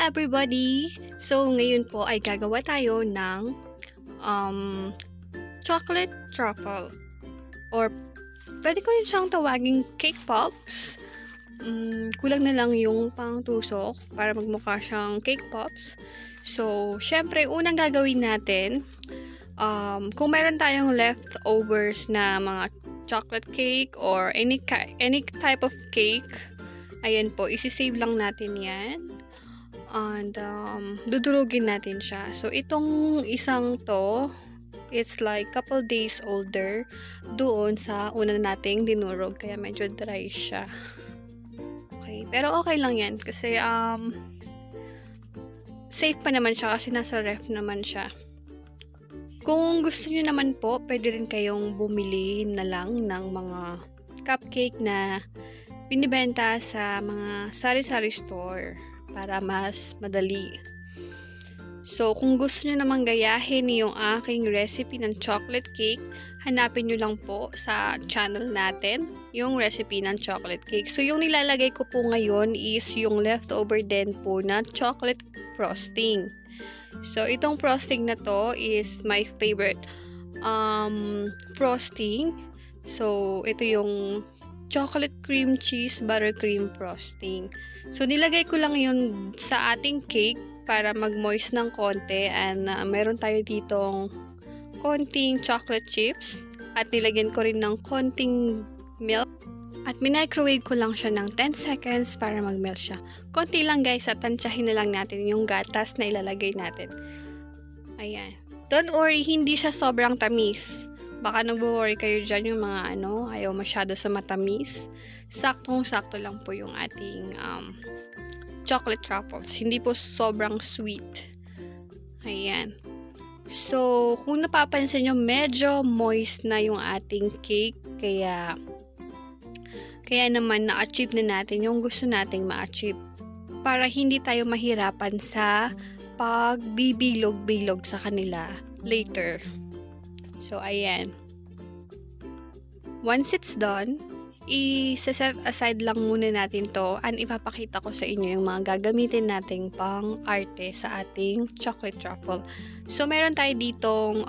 everybody! So, ngayon po ay gagawa tayo ng chocolate truffle. Or, pwede ko rin siyang tawaging cake pops. Kulang na lang yung pangtusok para magmukha siyang cake pops. So, syempre, unang gagawin natin, kung meron tayong leftovers na mga chocolate cake or any type of cake, ayan po, isi-save lang natin yan. And dudurugin natin siya. So, itong isang to, it's like couple days older doon sa una nating dinurog. Kaya medyo dry siya. Okay. Pero okay lang yan. Kasi, safe pa naman siya kasi nasa ref naman siya. Kung gusto niyo naman po, pwede rin kayong bumili na lang ng mga cupcake na binibenta sa mga sari-sari store para mas madali. So, kung gusto niyo namang gayahin yung aking recipe ng chocolate cake, hanapin niyo lang po sa channel natin yung recipe ng chocolate cake. So, yung nilalagay ko po ngayon is yung leftover din po na chocolate frosting. So, itong frosting na to is my favorite frosting. So, ito yung chocolate cream cheese buttercream frosting. So, nilagay ko lang yun sa ating cake para mag-moist ng konti. And meron tayo ditong konting chocolate chips. At nilagyan ko rin ng konting milk. At minicrowave ko lang siya ng 10 seconds para mag-melt siya. Konti lang guys at tansyahin na lang natin yung gatas na ilalagay natin. Ayan. Don't worry, hindi siya sobrang tamis. Baka nagwo-worry kayo dyan yung mga ayaw masyado sa matamis. Saktong-sakto lang po yung ating chocolate truffles. Hindi po sobrang sweet. Ayan. So, kung napapansin nyo, medyo moist na yung ating cake. Kaya naman na-achieve na natin yung gusto nating ma-achieve. Para hindi tayo mahirapan sa pagbibilog-bilog sa kanila later. So, ayan. Once it's done, i-set aside lang muna natin to and ipapakita ko sa inyo yung mga gagamitin nating pang arte sa ating chocolate truffle. So, meron tayo ditong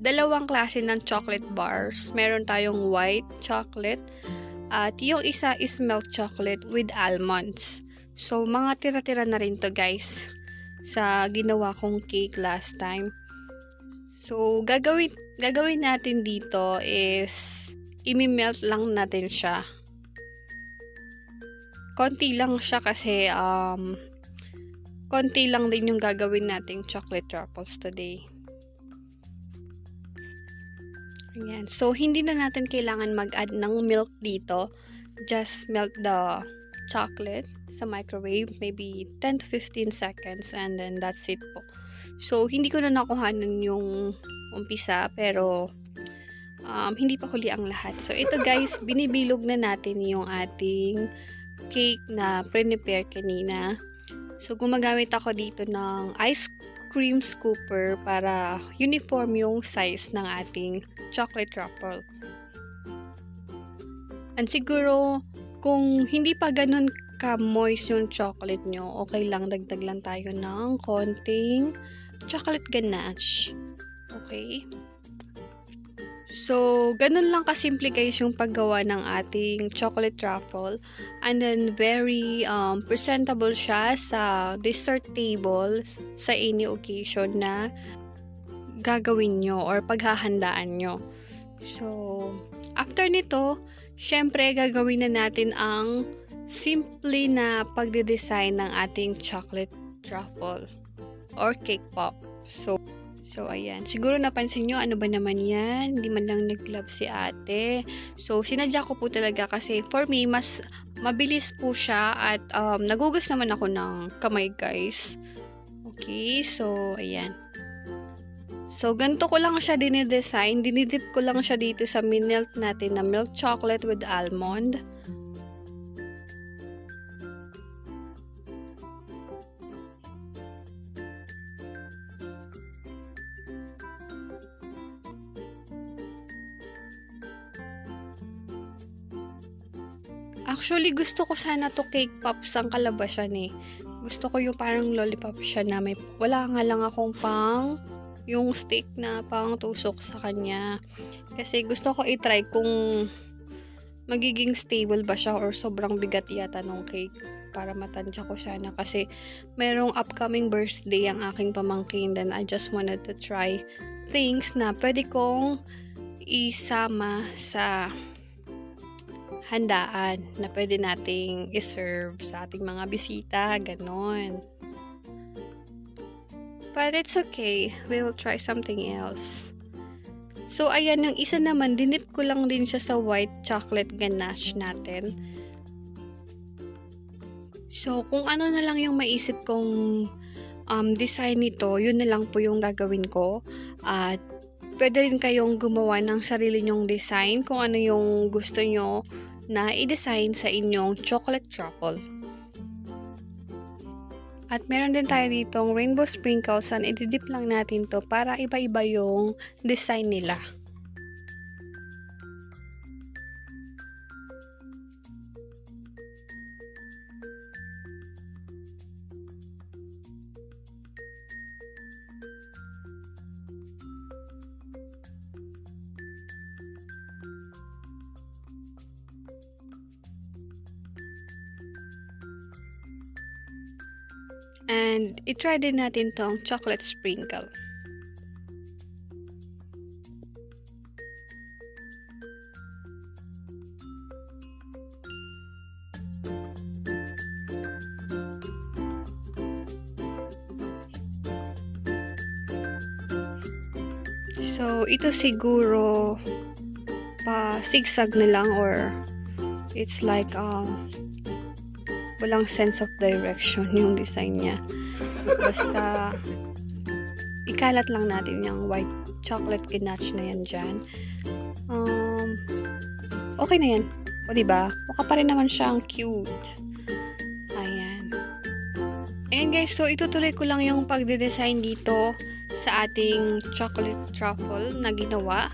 dalawang klase ng chocolate bars. Meron tayong white chocolate at yung isa is milk chocolate with almonds. So, mga tira-tira na rin to guys sa ginawa kong cake last time. So, gagawin natin dito is imi-melt lang natin siya. Konti lang siya kasi konti lang din yung gagawin nating chocolate truffles today. Ayan. So, hindi na natin kailangan mag-add ng milk dito. Just melt the chocolate sa microwave. Maybe 10 to 15 seconds and then that's it po. So, hindi ko na nakuhanan yung umpisa pero hindi pa huli ang lahat. So, ito guys, binibilog na natin yung ating cake na prepare kanina. So, gumagamit ako dito ng ice cream scooper para uniform yung size ng ating chocolate truffle. And siguro, kung hindi pa ganun ka-moist yung chocolate nyo, okay lang, dagdag lang tayo ng konting chocolate ganache. Okay? So, ganun lang kasimple guys yung paggawa ng ating chocolate truffle. And then, very presentable siya sa dessert table sa any occasion na gagawin nyo or paghahandaan nyo. So, after nito, syempre gagawin na natin ang simple na pagde-design ng ating chocolate truffle or cake pop. So, ayan. Siguro napansin nyo, ano ba naman yan? Hindi man lang nag-glove si ate. So, sinadya ko po talaga kasi for me, mas mabilis po siya at nagugas naman ako ng kamay, guys. Okay, so, ayan. So, ganito ko lang siya dinidesign. Dinidip ko lang siya dito sa minelt natin na milk chocolate with almond. Actually, gusto ko sana to cake pops ang kalabasan eh. Gusto ko yung parang lollipop siya na may wala nga lang akong yung stick na pang tusok sa kanya. Kasi gusto ko i-try kung magiging stable ba siya or sobrang bigat yata nung cake para matansya ko sana kasi merong upcoming birthday ang aking pamangkin, then I just wanted to try things na pwede kong isama sa handaan na pwede nating iserve sa ating mga bisita, ganon. But it's okay, we'll try something else. So, ayan, yung isa naman, dinip ko lang din siya sa white chocolate ganache natin. So, kung ano na lang yung maisip kong design nito, yun na lang po yung gagawin ko. At pwede rin kayong gumawa ng sarili nyong design kung ano yung gusto nyo na i-design sa inyong chocolate truffle. At meron din tayo ditong rainbow sprinkles, and ididip lang natin to para iba-iba yung design nila. And i-try din natin tong chocolate sprinkle. So, ito siguro pa zigzag na lang or it's like walang sense of direction yung design niya. Basta ikalat lang natin yung white chocolate ganache na yan dyan. Okay na yan. O diba? Mukha pa rin naman siyang cute. Ayan. Ayan guys, so itutuloy ko lang yung pagde-design dito sa ating chocolate truffle na ginawa.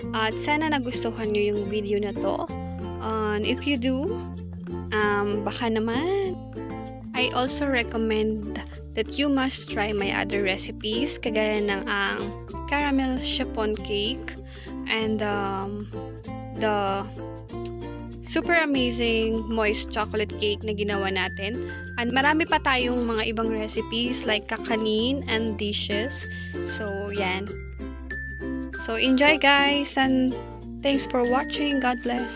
At sana nagustuhan nyo yung video na to. If you do, baka naman. I also recommend that you must try my other recipes kagaya ng caramel chiffon cake and the super amazing moist chocolate cake na ginawa natin. And marami pa tayong mga ibang recipes like kakanin and dishes. So, yan. So, enjoy guys and thanks for watching. God bless.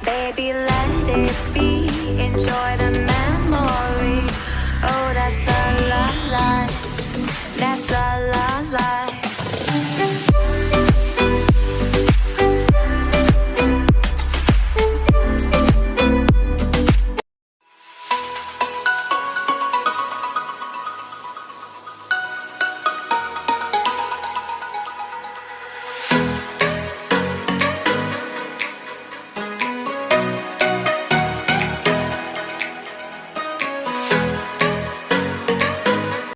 Baby, let it be. Enjoy the